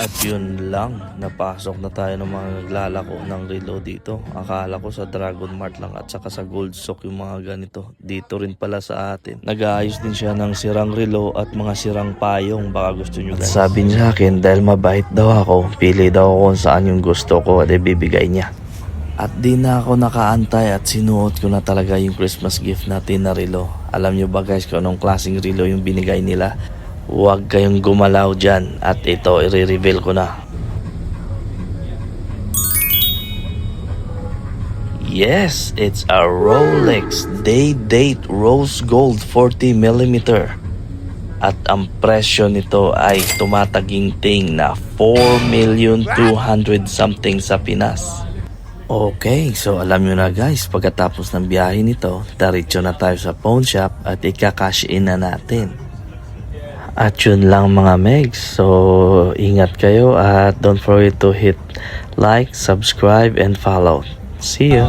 At yun lang, napasok na tayo ng mga naglalako ng relo dito. Akala ko sa Dragon Mart lang at saka sa Gold Sock yung mga ganito. Dito rin pala sa atin. Nag-aayos din siya ng sirang relo at mga sirang payong, baka gusto nyo guys. At sabi niya sa akin, dahil mabait daw ako, pili daw ako kung saan yung gusto ko at ibibigay niya. At di na ako nakaantay at sinuot ko na talaga yung Christmas gift natin na relo. Alam nyo ba guys kung anong klaseng relo yung binigay nila? Huwag kayong gumalaw dyan at ito i-reveal ko na. Yes, it's a Rolex Day-Date Rose Gold 40mm. At ang presyo nito ay tumataginting na 4,200,000 something sa Pinas. Okay, so alam nyo na guys, pagkatapos ng biyahe nito, diretso na tayo sa pawn shop at ika-cash in na natin. At yun lang mga megs, so ingat kayo at don't forget to hit like, subscribe and follow. See you!